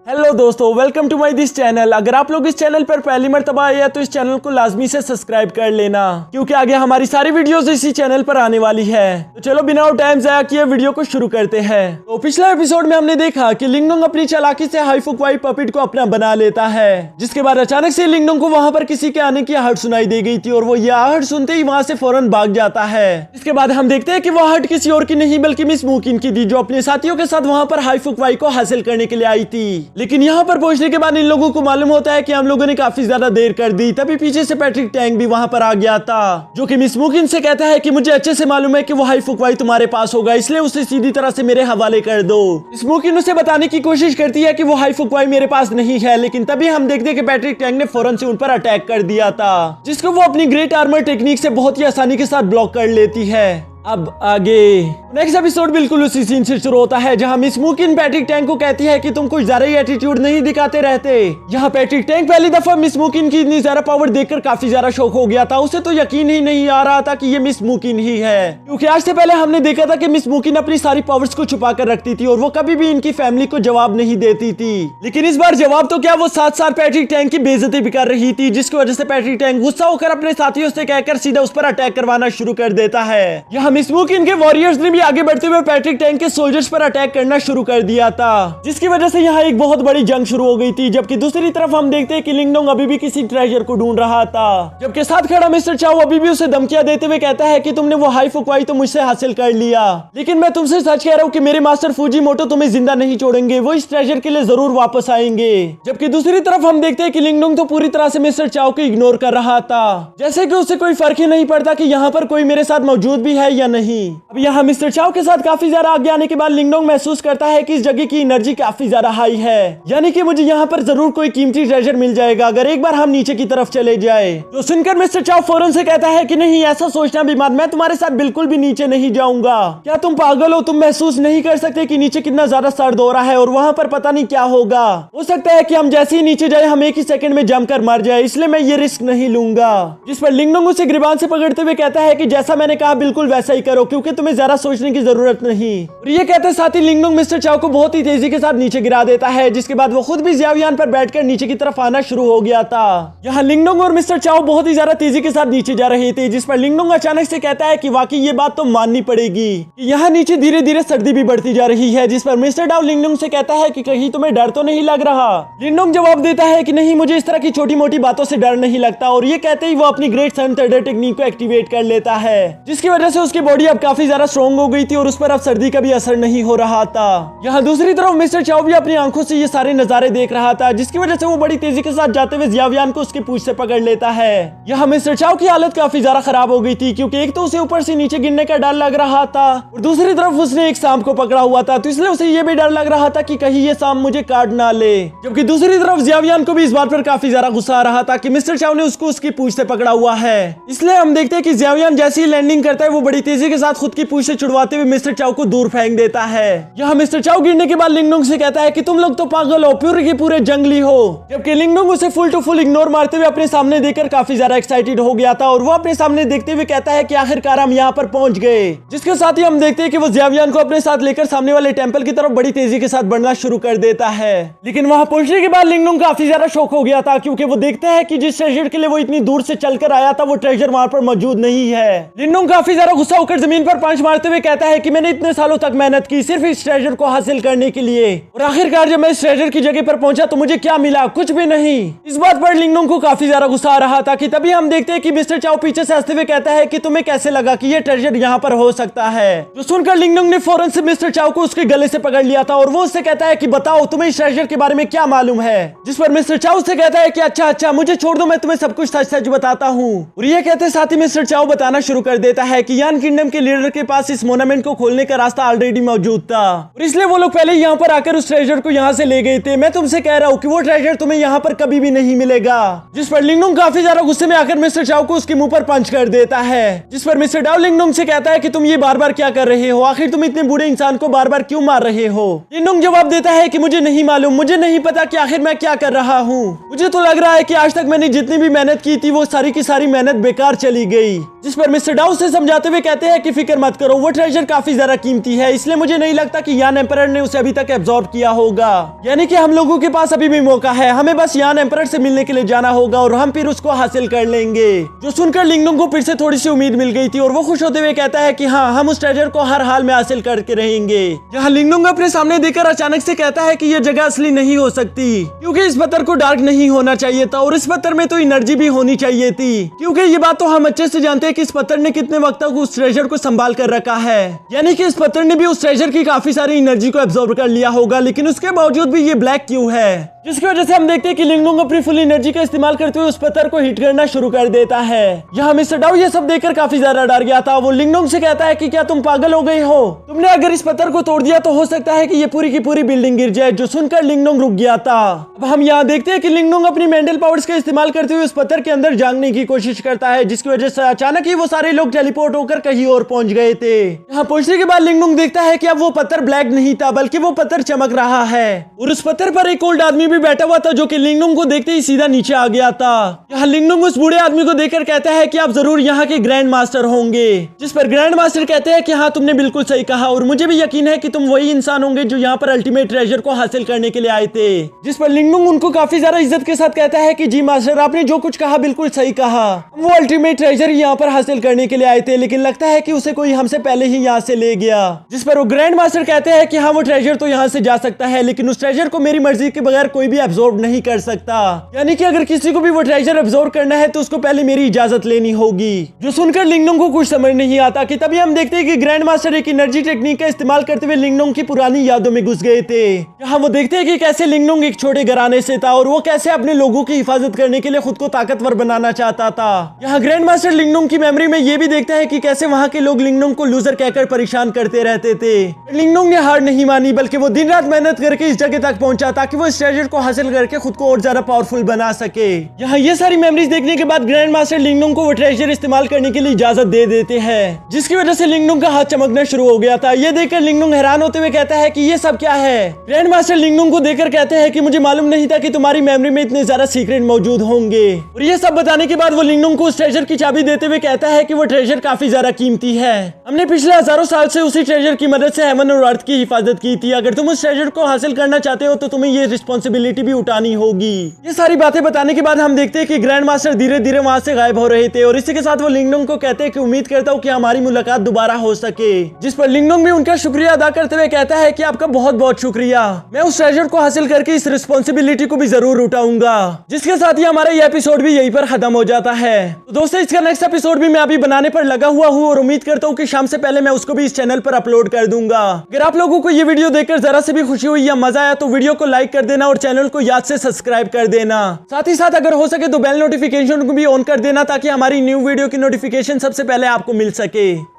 Hello दोस्तों, welcome to my this channel. अगर आप लोग इस चैनल पर पहली मर्तबा आए हैं तो इस चैनल को लाजमी से सब्सक्राइब कर लेना, क्योंकि आगे हमारी सारी वीडियोस इसी चैनल पर आने वाली है। तो चलो बिना टाइम जाया किए वीडियो को शुरू करते हैं। तो पिछले एपिसोड में हमने देखा कि लिंगडोंग अपनी चालाकी से हाईफुकवाई पपिट को अपना बना लेता है, जिसके बाद अचानक से लिंगडोंग को वहाँ पर किसी के आने की आहट सुनाई दे गई थी और वो ये आहट सुनते ही वहाँ से फौरन भाग जाता है। इसके बाद हम देखते हैं कि वो आहट किसी और की नहीं बल्कि मिस मुकिन की थी, जो अपने साथियों के साथ वहाँ पर हाईफुकवाई को हासिल करने के लिए आई थी। लेकिन यहाँ पर पहुंचने के बाद इन लोगों को मालूम होता है कि हम लोगों ने काफी ज्यादा देर कर दी। तभी पीछे से पैट्रिक टैंग भी वहां पर आ गया था, जो कि मिस मुकिन से कहता है कि मुझे अच्छे से मालूम है कि वो हाईफुकवाई तुम्हारे पास होगा, इसलिए उसे सीधी तरह से मेरे हवाले कर दो। मिस मुकिन उसे बताने की कोशिश करती है कि वो हाईफुकवाई मेरे पास नहीं है, लेकिन तभी हम देखते हैं कि पैट्रिक टैंग ने फौरन से उन पर अटैक कर दिया था, जिसको वो अपनी ग्रेट आर्मर टेक्निक से बहुत ही आसानी के साथ ब्लॉक कर लेती है। अब आगे नेक्स्ट एपिसोड बिल्कुल उसी सीन से शुरू होता है, जहां मिस मुकिन पैट्रिक टैंग को कहती है कि तुम कुछ ज्यादा ही एटीट्यूड नहीं दिखाते रहते। यहाँ पैट्रिक टैंग पहली दफा मिस मुकिन की इतनी ज्यादा पावर देखकर काफी ज्यादा शौक हो गया था। उसे तो यकीन ही नहीं आ रहा था कि ये मिस मुकिन ही है, क्योंकि आज से पहले हमने देखा था कि मिस मुकिन अपनी सारी पावर्स को छुपा कर रखती थी और वो कभी भी इनकी फैमिली को जवाब नहीं देती थी। लेकिन इस बार जवाब तो क्या, वो साथ साथ पैट्रिक टैंग की बेइज्जती भी कर रही थी, जिसकी वजह से पैट्रिक टैंग गुस्सा होकर अपने साथियों से कहकर सीधा उस पर अटैक करवाना शुरू कर देता है। यहाँ मिस मुकिन इनके वॉरियर्स ने भी आगे बढ़ते हुए पैट्रिक टैंग के सोल्जर्स पर अटैक करना शुरू कर दिया था, जिसकी वजह से यहाँ एक बहुत बड़ी जंग शुरू हो गई थी। जबकि दूसरी तरफ हम देखते हैं कि लिंगडोंग अभी भी किसी ट्रेजर को ढूंढ रहा था, जबकि साथ खड़ा मिस्टर चाओ अभी भी उसे धमकियां देते हुए कहता है कि तुमने वो हाईफुकवाई तो मुझसे हासिल कर लिया, लेकिन मैं तुमसे सच कह रहा हूँ कि मेरे मास्टर फूजीमोटो तुम्हें जिंदा नहीं छोड़ेंगे, वो इस ट्रेजर के लिए जरूर वापस आएंगे। जबकि दूसरी तरफ हम देखते हैं कि लिंगडोंग तो पूरी तरह से मिस्टर चाओ को इग्नोर कर रहा था, जैसे कि उसे कोई फर्क ही नहीं पड़ता कि यहाँ पर कोई मेरे साथ मौजूद भी है या नहीं। अब यहाँ मिस्टर चाओ के साथ काफी ज्यादा आगे आने के बाद लिंगडोंग महसूस करता है कि इस जगह की एनर्जी काफी ज्यादा हाई है, यानी कि मुझे यहाँ पर जरूर कोई कीमती ट्रेजर मिल जाएगा अगर एक बार हम नीचे की तरफ चले जाए। तो सुनकर मिस्टर चाओ फौरन से कहता है कि नहीं, ऐसा सोचना भी मत, मैं तुम्हारे साथ बिल्कुल भी नीचे नहीं जाऊंगा। क्या तुम पागल हो? तुम महसूस नहीं कर सकते कि नीचे कितना ज्यादा सर्द हो रहा है और वहाँ पर पता नहीं क्या होगा। हो सकता है कि हम जैसे ही नीचे जाए हम एक ही सेकंड में जमकर मर जाए, इसलिए मैं ये रिस्क नहीं लूंगा। जिस पर लिंगडोंग उसे गिरबान से पकड़ते हुए कहता है कि जैसा मैंने कहा बिल्कुल वैसा ही करो, क्योंकि तुम्हें ज्यादा सोचने की जरूरत नहीं। और ये कहते साथ ही लिंगडोंग मिस्टर चाओ को बहुत ही तेजी के साथ नीचे गिरा देता है, जिसके बाद वो खुद भी ज़ियावियान पर बैठकर नीचे की तरफ आना शुरू हो गया था। यहाँ लिंगडोंग और मिस्टर चाओ बहुत ही ज्यादा तेजी के साथ नीचे जा रहे थे, जिस पर लिंगडोंग अचानक से कहता है कि वाकई ये बात तो माननी पड़ेगी कि यहाँ नीचे धीरे धीरे सर्दी भी बढ़ती जा रही है। जिस पर मिस्टर डाउ लिंगडोंग से कहता है कि कहीं तुम्हें डर तो नहीं लग रहा। लिंगडोंग जवाब देता है कि नहीं, मुझे इस तरह की छोटी मोटी बातों से डर नहीं लगता। और ये कहते ही वो अपनी ग्रेट सन थंडर टेक्निक को एक्टिवेट कर लेता है, जिसकी वजह से उसकी बॉडी अब काफी ज्यादा स्ट्रॉन्ग हो गई थी और उस पर अब सर्दी का भी असर नहीं हो रहा था। यहाँ दूसरी तरफ मिस्टर चाओ भी अपनी आंखों से ये सारे नजारे देख रहा था, जिसकी वजह से वो बड़ी तेजी के साथ जाते हुए ज़ियावियान को उसके पूंछ से पकड़ लेता है। यहाँ मिस्टर चाओ की हालत काफी ज्यादा खराब हो गई थी, क्योंकि एक तो उसे ऊपर से नीचे गिरने का डर लग रहा था और दूसरी तरफ उसने एक सांप को पकड़ा हुआ था, तो इसलिए उसे ये भी डर लग रहा था कि कहीं ये सांप मुझे काट ना ले। जबकि दूसरी तरफ ज़ियावियान को भी इस बात पर काफी ज्यादा गुस्सा आ रहा था कि मिस्टर चाओ ने उसको उसकी पूंछ से पकड़ा हुआ है। इसलिए हम देखते हैं कि ज़ियावियान जैसे ही लैंडिंग करता है वो बड़ी तेजी के साथ खुद की पूंछ से छुड़वाते हुए मिस्टर चाओ को दूर फेंक देता है। यहाँ मिस्टर चाओ गिरने के बाद लिंगडोंग से कहता है कि तुम लोग तो पागल हो, पूरे के पूरे जंगली हो। जबकि लिंगडोंग उसे फुल टू फुल इग्नोर मारते हुए अपने सामने देखकर काफी ज्यादा एक्साइटेड हो गया था और वो अपने सामने देखते हुए कहता है कि आखिरकार हम यहाँ पर पहुंच गए। जिसके साथ ही हम देखते हैं कि वो ज़ियावियान को अपने साथ लेकर सामने वाले टेंपल की तरफ बड़ी तेजी के साथ बढ़ना शुरू कर देता है। लेकिन वहां पहुंचने के बाद लिंगडोंग काफी ज्यादा शॉक हो गया था, क्योंकि वो देखता है कि जिस ट्रेजर के लिए वो इतनी दूर से चलकर आया था वो ट्रेजर वहां पर मौजूद नहीं है। लिंगडोंग काफी ज्यादा गुस्सा होकर जमीन पर पंच मारते हुए कहता है कि मैंने इतने सालों तक मेहनत की सिर्फ इस ट्रेजर को हासिल करने के लिए, और आखिरकार जब मैं इस ट्रेजर की जगह पर पहुंचा तो मुझे क्या मिला? कुछ भी नहीं। इस बात पर लिंगडोंग को काफी ज्यादा गुस्सा आ रहा था कि तभी हम देखते हैं कि मिस्टर चाओ पीछे से हंसते हुए कहता है कि तुम्हें कैसे लगा कि ये ट्रेजर यहाँ पर हो सकता है? जो सुनकर लिंगडोंग ने फौरन से मिस्टर चाओ को उसके गले से पकड़ लिया था और वो उससे कहता है कि बताओ तुम्हें इस ट्रेजर के बारे में क्या मालूम है? जिस पर मिस्टर चाओ से कहता है कि अच्छा मुझे छोड़ दो, मैं तुम्हें सब कुछ सच सच बताता हूँ। और ये कहते साथ ही मिस्टर चाओ बताना शुरू कर देता है कि यान किंगडम के लीडर के पास इस मोनामेंट को खोलने का रास्ता ऑलरेडी मौजूद था और इसलिए वो लोग पहले यहाँ पर आकर उस ट्रेजर को यहाँ से ले गए थे। मैं तुमसे कह रहा हूँ कि वो ट्रेजर तुम्हें यहाँ पर कभी भी नहीं मिलेगा। जिस पर लिंगडोंग काफी ज्यादा गुस्से में आकर मिस्टर चाओ को उसके मुंह पर पंच कर देता है। जिस पर मिस्टर डाउ लिंगडोंग से कहता है कि तुम ये बार बार क्या कर रहे हो? आखिर तुम इतने बूढ़े इंसान को बार बार क्यों मार रहे हो? लिंगडोंग जवाब देता है कि मुझे नहीं मालूम, मुझे नहीं पता कि आखिर मैं क्या कर रहा हूँ। मुझे तो लग रहा है कि आज तक मैंने जितनी भी मेहनत की थी वो सारी की सारी मेहनत बेकार चली गई। जिस पर मिस्टर डाउ से समझाते हुए कहते हैं कि फिक्र मत करो, वो ट्रेजर काफी ज्यादा कीमती है, इसलिए मुझे नहीं लगता कि यान एम्परर ने उसे अभी तक एब्जॉर्ब किया होगा। यानी कि हम लोगों के पास अभी भी मौका है, हमें बस यान एम्परर से मिलने के लिए जाना होगा और हम फिर उसको हासिल कर लेंगे। जो सुनकर लिंगडोंग को फिर से थोड़ी सी उम्मीद मिल गई थी और वो खुश होते हुए कहता है कि हाँ, हम उस ट्रेजर को हर हाल में हासिल करके रहेंगे। यहाँ लिंगडोंग अपने सामने देखकर अचानक से कहता है कि यह जगह असली नहीं हो सकती, क्योंकि इस पत्थर को डार्क नहीं होना चाहिए था और इस पत्थर में तो एनर्जी भी होनी चाहिए थी, क्योंकि ये बात तो हम अच्छे से जानते हैं कि इस पत्थर ने कितने वक्त तक उस ट्रेजर को संभाल कर रखा है। यानी कि इस पत्थर ने भी उस ट्रेजर की काफी सारी एनर्जी को एब्जॉर्ब कर लिया होगा, लेकिन उसके बावजूद भी ये ब्लैक क्यों है, जिसकी वजह से हम देखते हैं कि लिंगडोंग अपनी फुल एनर्जी का इस्तेमाल करते हुए उस पत्थर को हिट करना शुरू कर देता है। यहाँ मिस्टर डाउ ये सब देखकर काफी ज्यादा डर गया था। वो लिंगडोंग से कहता है कि क्या तुम पागल हो गए हो, तुमने अगर इस पत्थर को तोड़ दिया तो हो सकता है कि ये पूरी की पूरी बिल्डिंग गिर जाए। जो सुनकर लिंगडोंग रुक गया था। अब हम यहाँ देखते हैं कि लिंगडोंग अपनी मेंटल पावर्स का इस्तेमाल करते हुए उस पत्थर के अंदर झांकने की कोशिश करता है, जिसकी वजह से अचानक ही वो सारे लोग टेलीपोर्ट होकर कहीं और पहुंच गए थे। यहाँ पहुंचने के बाद लिंगडोंग देखता है कि अब वो पत्थर ब्लैक नहीं था, बल्कि वो पत्थर चमक रहा है और उस पत्थर पर एक ओल्ड आदमी भी बैठा हुआ था, जो कि लिंगडोंग को देखते ही सीधा नीचे आ गया था। यहाँ लिंगडोंग उस बूढ़े आदमी को देखकर कहता है कि आप जरूर यहाँ के ग्रैंड मास्टर होंगे, जिस पर ग्रैंड मास्टर कहते हैं कि हाँ, तुमने बिल्कुल सही कहा और मुझे भी यकीन है कि तुम वही इंसान होंगे जो यहाँ पर अल्टीमेट ट्रेजर को हासिल करने के लिए आए थे। जिस पर लिंगडोंग उनको काफी ज्यादा इज्जत के साथ कहता है कि जी मास्टर, आपने जो कुछ कहा बिल्कुल सही कहा, वो अल्टीमेट ट्रेजर यहाँ पर हासिल करने के लिए आए थे, लेकिन लगता है कि उसे कोई हमसे पहले ही यहाँ से ले गया। जिस पर वो ग्रैंड मास्टर कहते हैं कि हाँ, वो ट्रेजर तो यहाँ से जा सकता है, लेकिन उस ट्रेजर को मेरी मर्जी के बगैर कोई भी एब्जॉर्ब नहीं कर सकता। यानी कि अगर किसी को भी वो ट्रेजर एब्जॉर्ब करना है तो उसको पहले मेरी इजाजत लेनी होगी। जो सुनकर लिंगडोंग को कुछ समझ नहीं आता कि तभी हम देखते हैं कि ग्रैंड मास्टर एक एनर्जी टेक्निक का इस्तेमाल करते हुए लिंगडोंग की पुरानी यादों में घुस गए थे। यहाँ वो देखते हैं कि कैसे लिंगडोंग एक छोटे घराने से था और वो कैसे अपने लोगों की हिफाजत करने के लिए खुद को ताकतवर बनाना चाहता था। यहाँ ग्रैंड मास्टर लिंगडोंग की मेमोरी में ये भी देखता है कि कैसे वहाँ के लोग लिंगडोंग को लूजर कहकर परेशान करते रहते थे। लिंगडोंग ने हार नहीं मानी, बल्कि वो दिन रात मेहनत करके इस जगह तक पहुंचा ताकि वो इस ट्रेजर को हासिल करके खुद को और ज्यादा पावरफुल बना सके। यहाँ ये सारी मेमोरीज देखने के बाद ग्रैंड मास्टर लिंगडोंग को वो ट्रेजर इस्तेमाल करने के लिए इजाजत दे देते हैं, जिसकी वजह से लिंगडोंग का हाथ चमकना शुरू हो गया था। ये देखकर लिंगडोंग हैरान होते हुए कहता है कि ये सब क्या है। ग्रैंड मास्टर लिंगडोंग को देखकर कहते हैं कि मुझे मालूम नहीं था कि तुम्हारी मेमोरी में इतने ज्यादा सीक्रेट मौजूद होंगे। और ये सब बताने के बाद वो लिंगडोंग को उस ट्रेजर की चाबी देते हुए कहता है कि वो ट्रेजर काफी ज्यादा कीमती है। हमने पिछले हजारों साल से उसी ट्रेजर की मदद से हेवन और अर्थ की हिफाजत की थी। अगर तुम उस ट्रेजर को हासिल करना चाहते हो तो तुम्हें ये रिस्पॉन्सिबिलिटी भी उठानी होगी। ये सारी बातें बताने के बाद हम देखते हैं कि ग्रैंड मास्टर धीरे धीरे वहां से गायब हो रहे थे और इसी के साथ वो लिंगडोंग को कहते हैं कि उम्मीद करता हूँ कि हमारी मुलाकात दोबारा हो सके। जिस पर लिंगडोंग भी उनका शुक्रिया अदा करते हुए कहता है कि आपका बहुत बहुत शुक्रिया, मैं उस ट्रेजर को हासिल करके इस रिस्पॉन्सिबिलिटी को भी जरूर उठाऊंगा। जिसके साथ ही हमारा ये एपिसोड भी यहीं पर खत्म हो जाता है। तो दोस्तों, इसका नेक्स्ट एपिसोड भी मैं अभी बनाने पर लगा हुआ हूँ और उम्मीद करता हूँ कि शाम से पहले मैं उसको भी इस चैनल पर अपलोड कर दूंगा। अगर आप लोगों को ये वीडियो देखकर जरा से भी खुशी हुई या मजा आया तो वीडियो को लाइक कर देना और चैनल को याद से सब्सक्राइब कर देना। साथ ही साथ अगर हो सके तो बेल नोटिफिकेशन को भी ऑन कर देना ताकि हमारी न्यू वीडियो की नोटिफिकेशन सबसे पहले आपको मिल सके।